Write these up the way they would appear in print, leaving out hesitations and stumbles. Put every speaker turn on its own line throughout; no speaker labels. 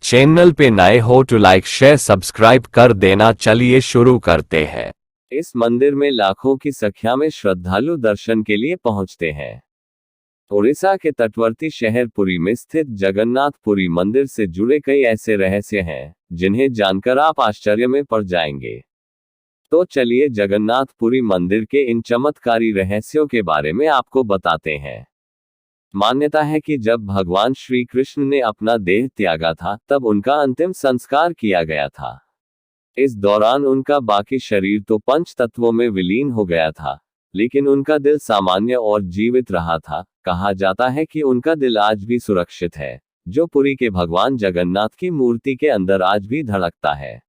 Channel पे नए हो तो लाइक शेयर सब्सक्राइब कर देना। चलिए शुरू करते हैं।
इस मंदिर में लाखों की संख्या में श्रद्धालु दर्शन के लिए पहुंचते हैं। ओडिशा के तटवर्ती शहर पुरी में स्थित जगन्नाथ पुरी मंदिर से जुड़े कई ऐसे रहस्य हैं जिन्हें जानकर आप आश्चर्य में पड़ जाएंगे। तो चलिए जगन्नाथ पुरी मंदिर के इन चमत्कारी रहस्यों के बारे में आपको बताते हैं। मान्यता है कि जब भगवान श्री कृष्ण ने अपना देह त्यागा था तब उनका अंतिम संस्कार किया गया था। इस दौरान उनका बाकी शरीर तो पंच तत्वों में विलीन हो गया था, लेकिन उनका दिल सामान्य और जीवित रहा था। कहा जाता है कि उनका दिल आज भी सुरक्षित है, जो पुरी के भगवान जगन्नाथ की मूर्ति के अंदर आज भी धड़कता है।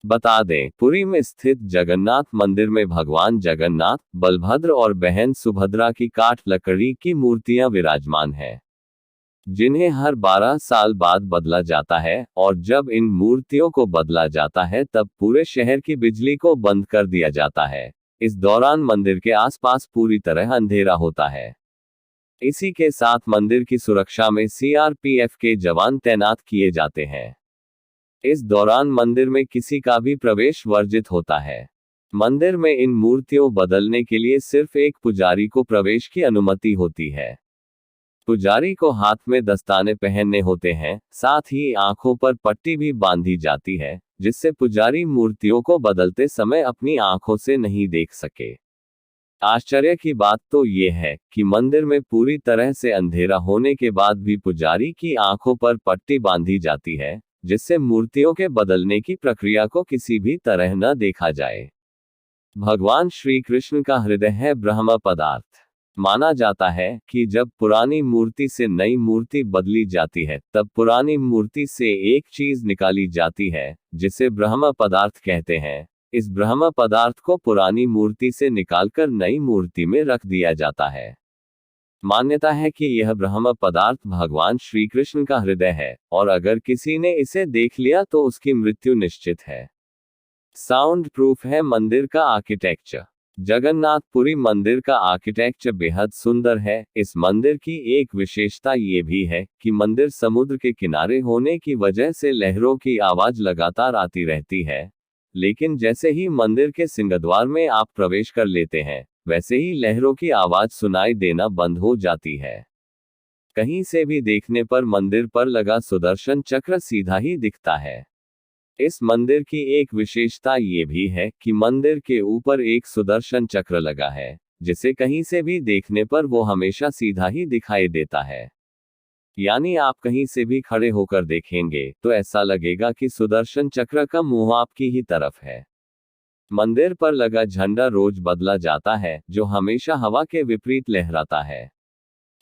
बता दें, पुरी में स्थित जगन्नाथ मंदिर में भगवान जगन्नाथ, बलभद्र और बहन सुभद्रा की काठ लकड़ी की मूर्तियां विराजमान हैं, जिन्हें हर 12 साल बाद बदला जाता है, और जब इन मूर्तियों को बदला जाता है तब पूरे शहर की बिजली को बंद कर दिया जाता है। इस दौरान मंदिर के आसपास पूरी तरह अंधेरा होता है। इसी के साथ मंदिर की सुरक्षा में सीआरपीएफ के जवान तैनात किए जाते हैं। इस दौरान मंदिर में किसी का भी प्रवेश वर्जित होता है। मंदिर में इन मूर्तियों बदलने के लिए सिर्फ एक पुजारी को प्रवेश की अनुमति होती है। पुजारी को हाथ में दस्ताने पहनने होते हैं, साथ ही आंखों पर पट्टी भी बांधी जाती है, जिससे पुजारी मूर्तियों को बदलते समय अपनी आंखों से नहीं देख सके। आश्चर्य की बात तो ये है कि मंदिर में पूरी तरह से अंधेरा होने के बाद भी पुजारी की आंखों पर पट्टी बांधी जाती है, जिससे मूर्तियों के बदलने की प्रक्रिया को किसी भी तरह न देखा जाए। भगवान श्री कृष्ण का हृदय है ब्रह्म पदार्थ। माना जाता है कि जब पुरानी मूर्ति से नई मूर्ति बदली जाती है तब पुरानी मूर्ति से एक चीज निकाली जाती है, जिसे ब्रह्म पदार्थ कहते हैं। इस ब्रह्म पदार्थ को पुरानी मूर्ति से निकालकर नई मूर्ति में रख दिया जाता है। मान्यता है कि यह ब्रह्म पदार्थ भगवान श्री कृष्ण का हृदय है, और अगर किसी ने इसे देख लिया तो उसकी मृत्यु निश्चित है। साउंड प्रूफ है मंदिर का आर्किटेक्चर। जगन्नाथपुरी मंदिर का आर्किटेक्चर बेहद सुंदर है। इस मंदिर की एक विशेषता ये भी है कि मंदिर समुद्र के किनारे होने की वजह से लहरों की आवाज लगातार आती रहती है, लेकिन जैसे ही मंदिर के सिंहद्वार में आप प्रवेश कर लेते हैं, वैसे ही लहरों की आवाज सुनाई देना बंद हो जाती है। कहीं से भी देखने पर मंदिर पर लगा सुदर्शन चक्र सीधा ही दिखता है। इस मंदिर की एक विशेषता ये भी है कि मंदिर के ऊपर एक सुदर्शन चक्र लगा है, जिसे कहीं से भी देखने पर वो हमेशा सीधा ही दिखाई देता है। यानी आप कहीं से भी खड़े होकर देखेंगे तो ऐसा लगेगा कि सुदर्शन चक्र का मुंह आपकी ही तरफ है। मंदिर पर लगा झंडा रोज बदला जाता है, जो हमेशा हवा के विपरीत लहराता है।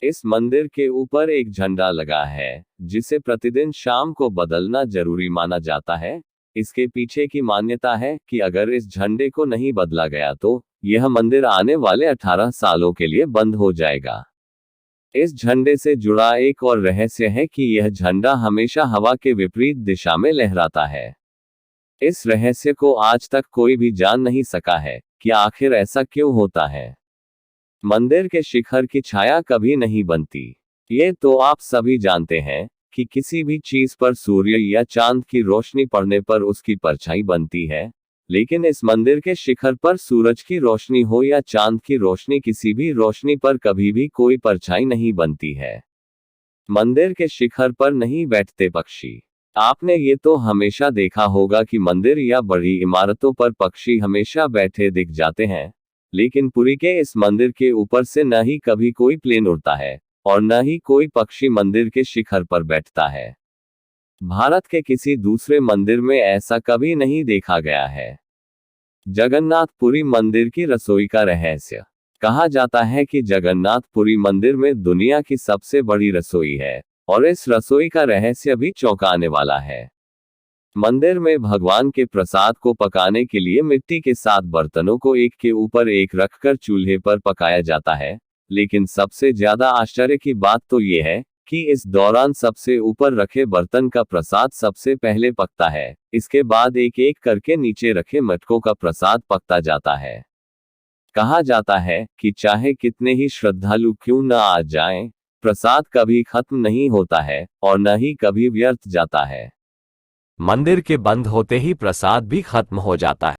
इस मंदिर के ऊपर एक झंडा लगा है, जिसे प्रतिदिन शाम को बदलना जरूरी माना जाता है। इसके पीछे की मान्यता है कि अगर इस झंडे को नहीं बदला गया तो यह मंदिर आने वाले 18 सालों के लिए बंद हो जाएगा। इस झंडे से जुड़ा एक और रहस्य है कि यह झंडा हमेशा हवा के विपरीत दिशा में लहराता है। इस रहस्य को आज तक कोई भी जान नहीं सका है कि आखिर ऐसा क्यों होता है। मंदिर के शिखर की छाया कभी नहीं बनती। ये तो आप सभी जानते हैं कि किसी भी चीज पर सूर्य या चांद की रोशनी पड़ने पर उसकी परछाई बनती है, लेकिन इस मंदिर के शिखर पर सूरज की रोशनी हो या चांद की रोशनी, किसी भी रोशनी पर कभी भी कोई परछाई नहीं बनती है। मंदिर के शिखर पर नहीं बैठते पक्षी। आपने ये तो हमेशा देखा होगा कि मंदिर या बड़ी इमारतों पर पक्षी हमेशा बैठे दिख जाते हैं, लेकिन पुरी के इस मंदिर के ऊपर से न ही कभी कोई प्लेन उड़ता है और न ही कोई पक्षी मंदिर के शिखर पर बैठता है। भारत के किसी दूसरे मंदिर में ऐसा कभी नहीं देखा गया है। जगन्नाथपुरी मंदिर की रसोई का रहस्य। कहा जाता है कि जगन्नाथपुरी मंदिर में दुनिया की सबसे बड़ी रसोई है, और इस रसोई का रहस्य भी चौंकाने वाला है। मंदिर में भगवान के प्रसाद को पकाने के लिए मिट्टी के 7 बर्तनों को एक के ऊपर एक रखकर चूल्हे पर पकाया जाता है, लेकिन सबसे ज्यादा आश्चर्य की बात तो ये है कि इस दौरान सबसे ऊपर रखे बर्तन का प्रसाद सबसे पहले पकता है। इसके बाद एक एक करके नीचे रखे मटकों का प्रसाद पकता जाता है। कहा जाता है कि चाहे कितने ही श्रद्धालु क्यों न आ जाएं, प्रसाद कभी खत्म नहीं होता है और न ही कभी व्यर्थ जाता है।
मंदिर के बंद होते ही प्रसाद भी खत्म हो जाता है।